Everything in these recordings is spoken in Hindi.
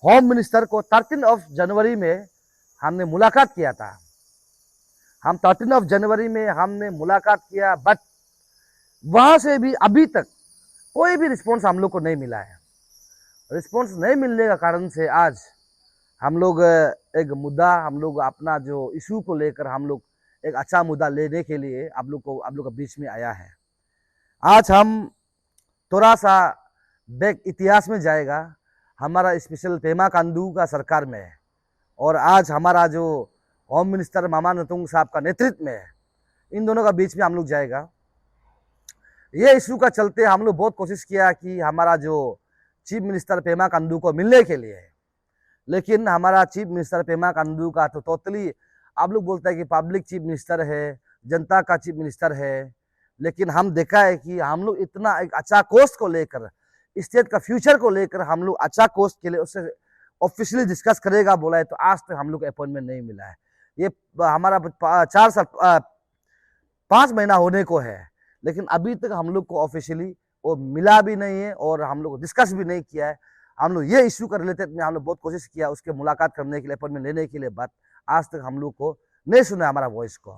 होम मिनिस्टर को 13 जनवरी में हमने मुलाकात किया था। हम 13 जनवरी में हमने मुलाकात किया, बट वहां से भी अभी तक कोई भी रिस्पॉन्स हम लोग को नहीं मिला है। रिस्पॉन्स नहीं मिलने का कारण से आज हम लोग एक मुद्दा, हम लोग अपना जो इशू को लेकर हम लोग एक अच्छा मुद्दा लेने के लिए आप लोग के बीच में आया है। आज हम थोड़ा सा बैक इतिहास में जाएगा। हमारा स्पेशल पेमा खांडू का सरकार में है और आज हमारा जो होम मिनिस्टर मामा नतुंग साहब का नेतृत्व में है, इन दोनों का बीच में हम लोग जाएगा। ये इशू का चलते हम लोग बहुत कोशिश किया कि हमारा जो चीफ मिनिस्टर पेमा खांडू को मिलने के लिए, लेकिन हमारा चीफ मिनिस्टर पेमा खांडू का तो टोटली आप लोग बोलते हैं कि पब्लिक चीफ मिनिस्टर है, जनता का चीफ मिनिस्टर है, लेकिन हम देखा है कि हम लोग इतना एक अच्छा कोस्ट को लेकर, स्टेट का फ्यूचर को लेकर हम लोग अच्छा कोस्ट के लिए उससे ऑफिशियली डिस्कस करेगा बोला है, तो आज तक हम लोग अपॉइंटमेंट नहीं मिला है। ये हमारा 5 महीना होने को है, लेकिन अभी तक हम लोग को ऑफिशियली वो मिला भी नहीं है और हम लोग डिस्कस भी नहीं किया है। हम लोग ये इश्यू का रिलेटेड में हम लोग बहुत कोशिश किया उसके मुलाकात करने के लिए, अपॉइंटमेंट लेने के लिए, बात आज तक हम लोग को नहीं सुना हमारा वॉइस को।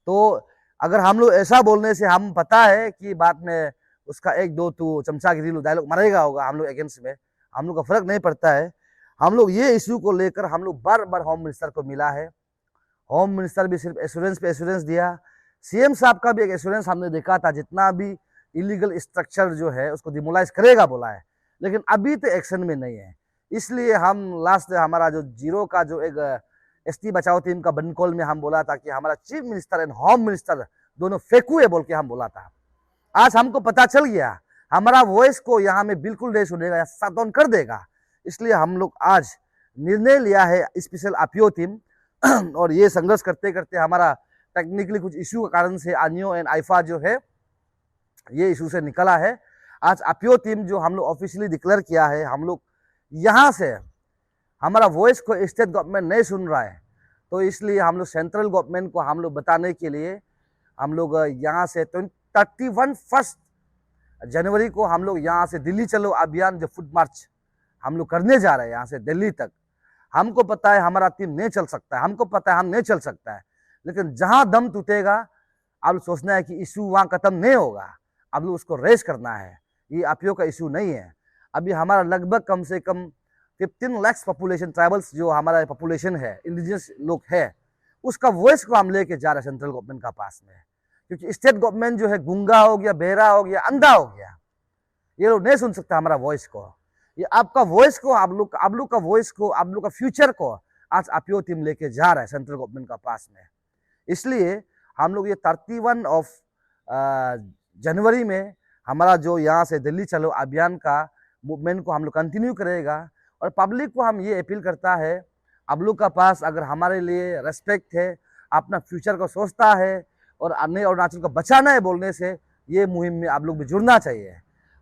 तो अगर हम लोग ऐसा बोलने से हम पता है कि बाद में उसका 1-2 तो चमचागिरी डायलॉग मरेगा होगा हम लोग अगेंस्ट में, हम लोग का फर्क नहीं पड़ता है। हम लोग ये इश्यू को लेकर हम लोग बार बार होम मिनिस्टर को मिला है। होम मिनिस्टर भी सिर्फ एश्योरेंस पे एश्योरेंस दिया। सीएम साहब का भी एक एश्योरेंस हमने देखा था, जितना भी इलीगल स्ट्रक्चर जो है उसको डिमोलाइज करेगा बोला है, लेकिन अभी तो एक्शन में नहीं है। इसलिए हम लास्ट हमारा जो जीरो का जो एक एसटी बचाओ टीम का बन कॉल में हम बोला था कि हमारा chief minister and home minister दोनों फेंकू है बोल के हम बोला था। आज हमको पता चल गया हमारा वॉइस को यहाँ में बिल्कुल नहीं सुनेगा या शट डाउन कर देगा। इसलिए हम लोग आज निर्णय लिया है स्पेशल अपीओ टीम और ये संघर्ष करते करते हमारा टेक्निकली कुछ इशू के कारण से आनियो एंड आइफा जो है ये इशू से निकला है। आज अपीओ टीम जो हम लोग ऑफिशियली डिक्लेयर किया है, हम लोग यहाँ से हमारा वॉइस को स्टेट गवर्नमेंट नहीं सुन रहा है, तो इसलिए हम लोग सेंट्रल गवर्नमेंट को हम लोग बताने के लिए हम लोग यहाँ से 31 जनवरी को हम लोग यहाँ से दिल्ली चलो अभियान जो फुट मार्च हम लोग करने जा रहे हैं यहाँ से दिल्ली तक। हमको पता है हमारा टीम नहीं चल सकता है, हमको पता है हम नहीं चल सकता है, लेकिन जहाँ दम टूटेगा अब सोचना है कि इशू वहाँ खत्म नहीं होगा, अब लोग उसको रेस करना है। ये अपीओ का इशू नहीं है। अभी हमारा लगभग कम से कम 15 लाख पॉपुलेशन, ट्राइबल्स जो हमारा पॉपुलेशन है, इंडिजिनस लोग है, उसका वॉइस को हम लेके जा रहे हैं सेंट्रल गवर्नमेंट का पास में। क्योंकि स्टेट गवर्नमेंट जो है गूंगा हो गया, बहरा हो गया, अंधा हो गया, ये लोग नहीं सुन सकता हमारा वॉइस को। ये आपका वॉइस को, आप लोग का वॉइस को, आप लोग का फ्यूचर को आज अपीओ टीम लेके जा रहा है सेंट्रल गवर्नमेंट का पास में। इसलिए हम लोग ये 31 जनवरी में हमारा जो यहाँ से दिल्ली चलो अभियान का मूवमेंट को हम लोग कंटिन्यू करेगा। और पब्लिक को हम ये अपील करता है, आप लोग का पास अगर हमारे लिए रेस्पेक्ट है, अपना फ्यूचर को सोचता है और अन्य अरुणाचल को बचाना है बोलने से ये मुहिम में आप लोग भी जुड़ना चाहिए।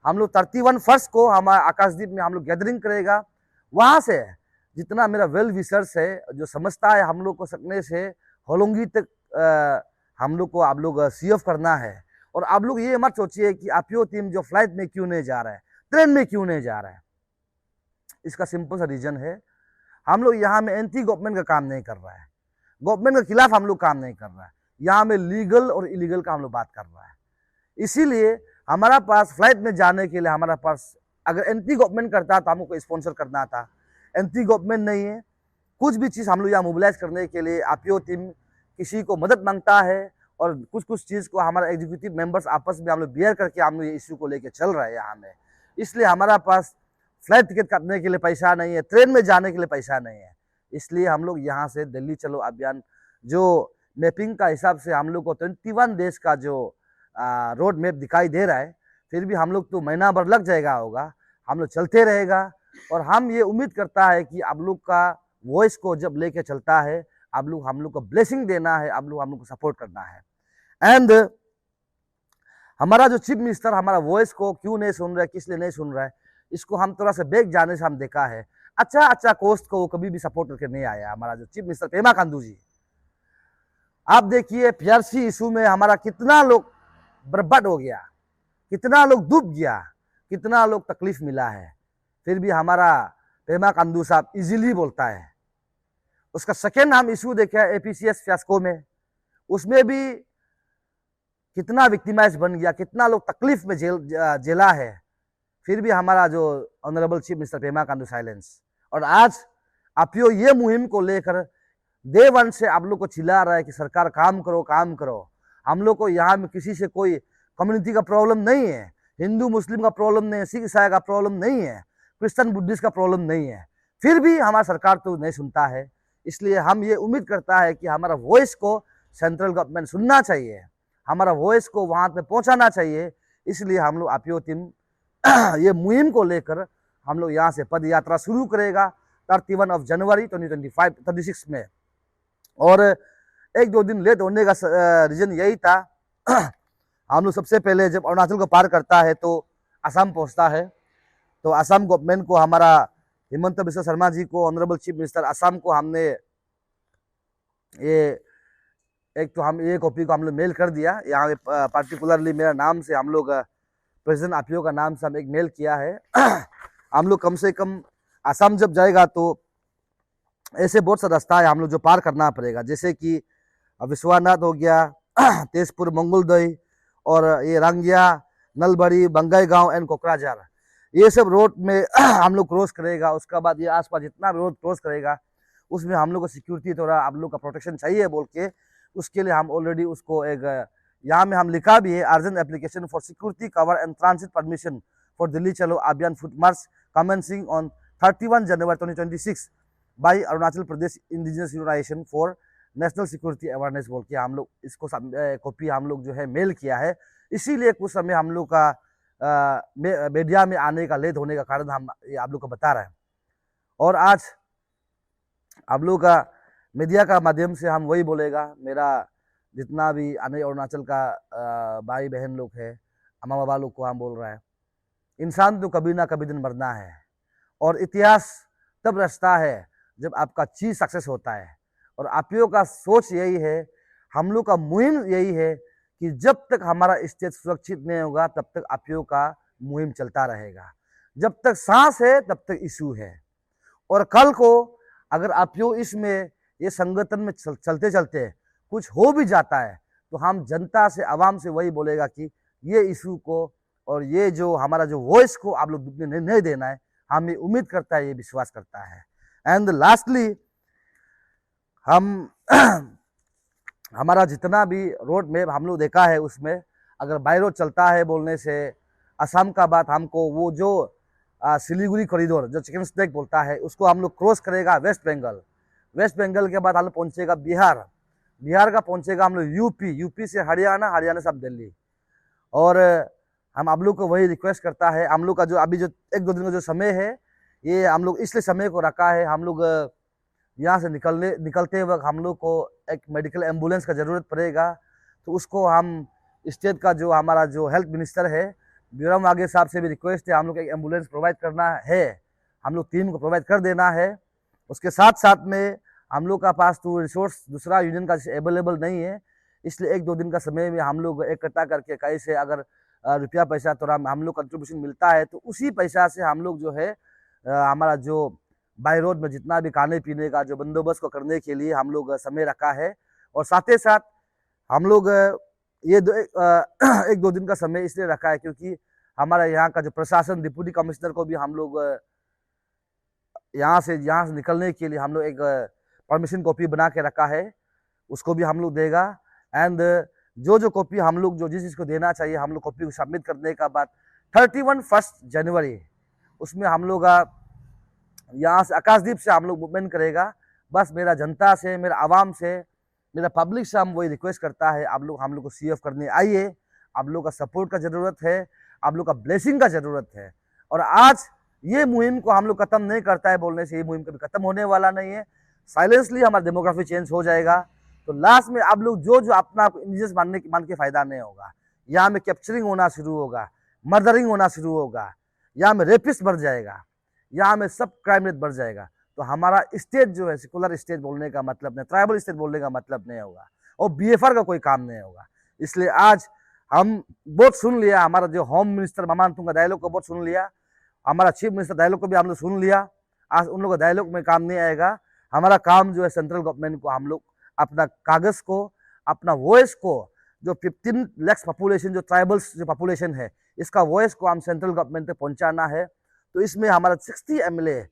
हम लोग 31 को हमारा आकाशदीप में हम लोग गैदरिंग करेगा। वहाँ से जितना मेरा वेल विशर्स है जो समझता है हम लोग को सकने से होलोंगी तक हम लोग को आप लोग सीएफ करना है। और आप लोग ये मत सोचिए कि अपीओ टीम जो फ्लाइट में क्यों नहीं जा रहा है, ट्रेन में क्यों नहीं जा रहा है। इसका सिंपल सा रीजन है, हम लोग यहाँ में एंटी गवर्नमेंट का काम नहीं कर रहा है, गवर्नमेंट के खिलाफ हम लोग काम नहीं कर रहा है, यहाँ में लीगल और इलीगल का हम लोग बात कर रहा है। इसीलिए हमारा पास फ्लाइट में जाने के लिए हमारा पास अगर एंटी गवर्नमेंट करता तो हमको स्पॉन्सर करना था। एंटी गवर्नमेंट नहीं है, कुछ भी चीज़ हम लोग यहाँ मोबिलाइज करने के लिए अपीओ टीम किसी को मदद मांगता है और कुछ चीज़ को हमारा एग्जीक्यूटिव मेंबर्स आपस में हम लोग बियर करके हम लोग ये इशू को लेके चल रहे हैं यहाँ में। इसलिए हमारा पास फ्लाइट टिकट काटने के लिए पैसा नहीं है, ट्रेन में जाने के लिए पैसा नहीं है। इसलिए हम लोग यहाँ से दिल्ली चलो अभियान जो मैपिंग का हिसाब से हम लोग को 21 डेज का जो रोड मैप दिखाई दे रहा है, फिर भी हम लोग तो महीना भर लग जाएगा होगा, हम लोग चलते रहेगा। और हम ये उम्मीद करता है कि आप लोग का वॉइस को जब लेके चलता है, आप लोग हम लोग को ब्लेसिंग देना है, आप लोग हम लोग को सपोर्ट करना है। एंड हमारा जो चीफ मिनिस्टर हमारा वॉइस को क्यों नहीं सुन रहा है, किस लिए नहीं सुन रहा है, इसको हम थोड़ा सा बैक जाने से हम देखा है। अच्छा कोस्ट को वो कभी भी सपोर्ट करके नहीं आया हमारा जो चीफ मिनिस्टर पेमा खांडू जी। आप देखिए पीआरसी इशू में हमारा कितना लोग बर्बाद हो गया, कितना लोग डूब गया, कितना लोग तकलीफ मिला है, फिर भी हमारा पेमा खांडू साहब इजीली बोलता है। उसका सेकेंड हम इशू देखे एपीसीएस फियास्को में, उसमें भी कितना विक्टिमाइज बन गया, कितना लोग तकलीफ में जेला है, फिर भी हमारा जो honourable chief minister Pema Khandu silence. और आज आप ये मुहिम को लेकर डे वन से आप लोग को चिल्ला रहा है कि सरकार काम करो काम करो। हम लोग को यहाँ में किसी से कोई कम्युनिटी का प्रॉब्लम नहीं है, हिंदू मुस्लिम का प्रॉब्लम नहीं है, सिख ईसाई का प्रॉब्लम नहीं है, क्रिश्चियन बुद्धिस्ट का प्रॉब्लम नहीं है, फिर भी हमारा सरकार तो नहीं सुनता है। इसलिए हम ये उम्मीद करता है कि हमारा वॉइस को सेंट्रल गवर्नमेंट सुनना चाहिए, हमारा वॉइस को वहां तक पहुंचाना चाहिए। इसलिए हम लोग आपियो टीम ये मुहिम को लेकर हम लोग यहाँ से पद यात्रा शुरू करेगा 31 जनवरी 2026 में। और एक दो दिन लेट होने का रीजन यही था, हम लोग सबसे पहले जब अरुणाचल को पार करता है तो असम पहुंचता है, तो असम गवर्नमेंट को हमारा हिमंत बिस्वा शर्मा जी को ऑनरेबल चीफ मिनिस्टर असम को हमने ये एक तो हम ये कॉपी को हम लोग मेल कर दिया, यहाँ पार्टिकुलरली मेरा नाम से हम लोग प्रेसिडेंट आपियो का नाम से हम एक मेल किया है। हम लोग कम से कम असम जब जाएगा तो ऐसे बहुत सा रास्ता है हम लोग जो पार करना पड़ेगा, जैसे कि विश्वनाथ हो गया, तेजपुर मंगलदई, और ये रंगिया, नलबड़ी, बंगाईगांव एंड कोकराझार, ये सब रोड में हम लोग क्रॉस करेगा। उसके बाद ये आसपास जितना भी रोड क्रॉस करेगा उसमें हम लोग को सिक्योरिटी थोड़ा आप लोग का प्रोटेक्शन चाहिए बोल के, उसके लिए हम ऑलरेडी उसको एक यहाँ में हम लिखा भी है, urgent application for security cover and transit permission for Delhi चलो अभियान foot march commencing on 31 January 2026 by Arunachal Pradesh indigenous organisation for national security awareness बोल के हम लोग इसको कॉपी हम लोग जो है मेल किया है। इसीलिए कुछ समय हम लोग का मीडिया में आने का लेट होने का कारण हम ये आप लोग को बता रहे हैं। और आज आप लोग का मीडिया का माध्यम से हम वही बोलेगा, मेरा जितना भी आने अरुणाचल का भाई बहन लोग है, अम्मा बाबा लोग को हम बोल रहे हैं, इंसान तो कभी ना कभी दिन मरना है, और इतिहास तब रचता है जब आपका चीज सक्सेस होता है। और आपियो का सोच यही है, हम लोग का मुहिम यही है कि जब तक हमारा स्टेट सुरक्षित नहीं होगा तब तक आपियो का मुहिम चलता रहेगा, जब तक सांस है तब तक इशू है। और कल को अगर आपियो इसमें ये संगठन में चलते चलते कुछ हो भी जाता है तो हम जनता से आवाम से वही बोलेगा कि ये इशू को और ये जो हमारा जो वॉइस को आप लोग नहीं देना है, हम ये उम्मीद करता है, ये विश्वास करता है। एंड लास्टली हम हमारा जितना भी रोड मैप हम लोग देखा है उसमें अगर बाई रोड चलता है बोलने से असम का बात, हमको वो जो सिलीगुड़ी कॉरिडोर जो चिकन स्नैक बोलता है उसको हम लोग क्रॉस करेगा वेस्ट बंगाल, वेस्ट बंगाल के बाद हम लोग पहुंचेगा बिहार, बिहार का पहुंचेगा हम लोग यूपी, यूपी से हरियाणा, हरियाणा से अब दिल्ली। और हम आप लोग को वही रिक्वेस्ट करता है, हम लोग का जो अभी जो एक दो दिन का जो समय है ये हम लोग इसलिए समय को रखा है, हम लोग यहाँ से निकलते वक्त हम लोग को एक मेडिकल एम्बुलेंस का ज़रूरत पड़ेगा, तो उसको हम स्टेट का जो हमारा जो हेल्थ मिनिस्टर है बीरम वाघे साहब से भी रिक्वेस्ट है, हम लोग एक एम्बुलेंस प्रोवाइड करना है, हम लोग टीम को प्रोवाइड कर देना है। उसके साथ साथ में हम लोग का पास तो रिसोर्स दूसरा यूनियन का अवेलेबल नहीं है, इसलिए एक दो दिन का समय में हम लोग इकट्ठा करके कैसे अगर रुपया पैसा थोड़ा हम लोग कंट्रीब्यूशन मिलता है तो उसी पैसा से हम लोग जो है हमारा जो बाई रोड में जितना भी खाने पीने का जो बंदोबस्त को करने के लिए हम लोग समय रखा है। और साथ ही साथ हम लोग ये एक दो दिन का समय इसलिए रखा है क्योंकि हमारा यहाँ का जो प्रशासन डिप्टी कमिश्नर को भी हम लोग यहाँ से निकलने के लिए हम लोग एक परमिशन कॉपी बना के रखा है, उसको भी हम लोग देगा। एंड जो कॉपी हम लोग जो जिस चीज़ देना चाहिए हम लोग कॉपी को सबमिट करने का बाद 31 जनवरी उसमें हम लोग यहाँ से आकाशदीप से हम लोग मूवमेंट करेगा। बस मेरा जनता से, मेरा आवाम से, मेरा पब्लिक से हम वही रिक्वेस्ट करता है, आप लोग हम लोग को CF करने आइए, आप लोग का सपोर्ट का ज़रूरत है, आप लोग का ब्लेसिंग का ज़रूरत है। और आज ये मुहिम को हम लोग ख़त्म नहीं करता है बोलने से ये मुहिम कभी ख़त्म होने वाला नहीं है, साइलेंसली हमारा डेमोग्राफी चेंज हो जाएगा। तो लास्ट में आप लोग जो अपना इंडिजिनस मान के फ़ायदा नहीं होगा, यहाँ में कैप्चरिंग होना शुरू होगा, मर्डरिंग होना शुरू होगा, यहाँ में रेपिस्ट बढ़ जाएगा, यहाँ में सब क्राइम रेट बढ़ जाएगा। तो हमारा स्टेट जो है सेकुलर स्टेट बोलने का मतलब नहीं, ट्राइबल स्टेट बोलने का मतलब नहीं होगा, और BFR का कोई काम नहीं होगा। इसलिए आज हम बहुत सुन लिया, हमारा जो होम मिनिस्टर मामा तुंगा डायलॉग को बहुत सुन लिया, हमारा चीफ मिनिस्टर डायलॉग को भी हम लोग सुन लिया। आज उन लोगों का डायलॉग में काम नहीं आएगा। हमारा काम जो है सेंट्रल गवर्नमेंट को, हम लोग अपना कागज को, अपना वॉइस को, जो 15 लाख पॉपुलेशन, जो ट्राइबल्स जो पॉपुलेशन है, इसका वॉइस को हम सेंट्रल गवर्नमेंट तक पहुंचाना है। तो इसमें हमारा 60 एमएलए,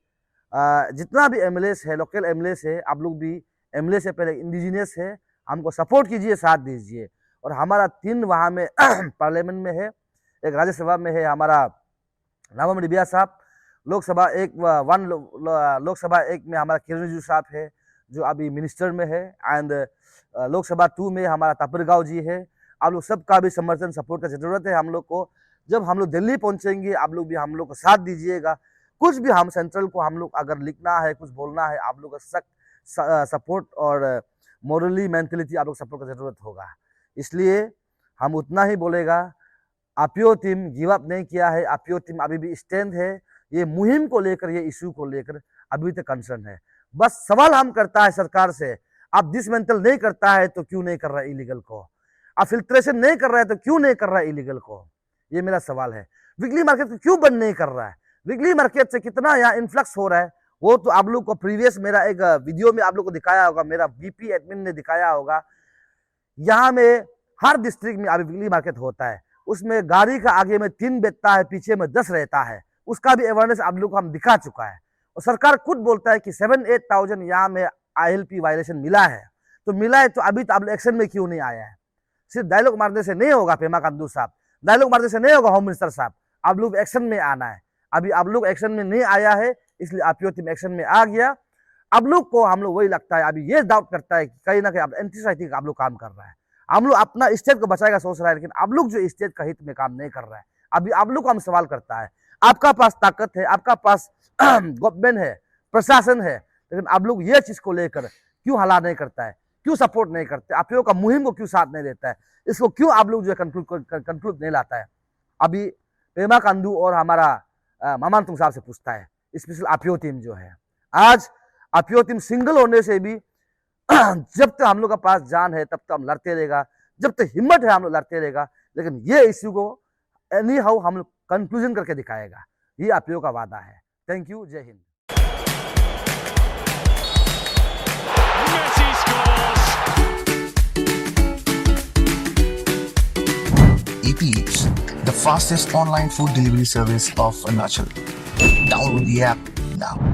जितना भी एमएलए है, लोकल एमएलए है, आप लोग भी एमएलए से पहले इंडिजिनियस है, हमको सपोर्ट कीजिए, साथ दीजिए। और हमारा 3 वहाँ में पार्लियामेंट में है, एक राज्यसभा में है हमारा नवम रिबिया साहब, लोकसभा एक में हमारा किरण रिजिजू साहब है जो अभी मिनिस्टर में है, एंड लोकसभा 2 में हमारा तापरगांव जी है। आप लोग सबका भी समर्थन सपोर्ट का जरूरत है हम लोग को। जब हम लोग दिल्ली पहुंचेंगे, आप लोग भी हम लोग को साथ दीजिएगा। कुछ भी हम सेंट्रल को हम लोग अगर लिखना है, कुछ बोलना है, आप लोग का सपोर्ट और मोरली मेंटलिटी आप लोग सपोर्ट का जरूरत होगा। इसलिए हम उतना ही बोलेगा, आपियो टीम गिव अप नहीं किया है, आपियो टीम अभी भी स्टैंड है। ये मुहिम को लेकर, ये इश्यू को लेकर अभी तक कंसर्न है। बस सवाल हम करता है सरकार से, आप डिसमेंटल नहीं करता है तो क्यों नहीं कर रहा है इलीगल को? आप फिल्ट्रेशन नहीं कर रहा है तो क्यों नहीं कर रहा है इलीगल को? ये मेरा सवाल है। वीकली मार्केट को क्यों बंद नहीं कर रहा है? वीकली मार्केट से कितना यहाँ इन्फ्लक्स हो रहा है, वो तो आप लोग को प्रीवियस मेरा एक वीडियो में आप लोग को दिखाया होगा, मेरा बीपी एडमिन ने दिखाया होगा। यहाँ में हर डिस्ट्रिक्ट में अभी वीकली मार्केट होता है, उसमें गाड़ी का आगे में 3 बैठता है, पीछे में 10 रहता है। उसका भी अवेयरनेस आप लोग को हम दिखा चुका है। और सरकार खुद बोलता है कि 7-8,000 यहाँ में ILP वायलेशन मिला है। तो मिला है तो अभी तो आप लोग एक्शन में क्यों नहीं आया है? सिर्फ डायलॉग मारने से नहीं होगा पेमा खांडू साहब, डायलॉग मारने से नहीं होगा होम मिनिस्टर साहब, आप लोग एक्शन में आना है। अभी आप लोग एक्शन में नहीं आया है, इसलिए आपियो टीम एक्शन में आ गया। आप लोग को हम लोग वही लगता है, अभी ये डाउट करता है कि कहीं ना कहीं आप एंटी सोसाइटी आप लोग काम कर रहा है। हम लोग अपना स्टेट को बचाएगा सोच रहा है, लेकिन आप लोग जो स्टेट का हित में काम नहीं कर रहा है। अभी आप लोग को हम सवाल करता है, आपका पास ताकत है, आपका पास गवर्नमेंट है, प्रशासन है, लेकिन आप लोग ये चीज को लेकर क्यों हला नहीं करता है, क्यों सपोर्ट नहीं करते, आप लोगों का मुहिम को क्यों साथ नहीं देता है, इसको क्यों आप लोग जो है कंक्लूड नहीं लाता है? अभी पेमा खांडू और हमारा मामांतुंग साहब से पूछता है, स्पेशल आपियो टीम जो है, आज आपियो टीम सिंगल होने से भी जब तक हम लोग का पास जान है तब तक हम लड़ते रहेगा, जब तक हिम्मत है हम लोग लड़ते रहेगा। लेकिन ये इश्यू को एनी हाउ हम लोग कंक्लूजन करके दिखाएगा, ये आपियो का वादा है। थैंक यू, जय Hind. EP Eats, the fastest online food delivery service of Arunachal. Download the app now.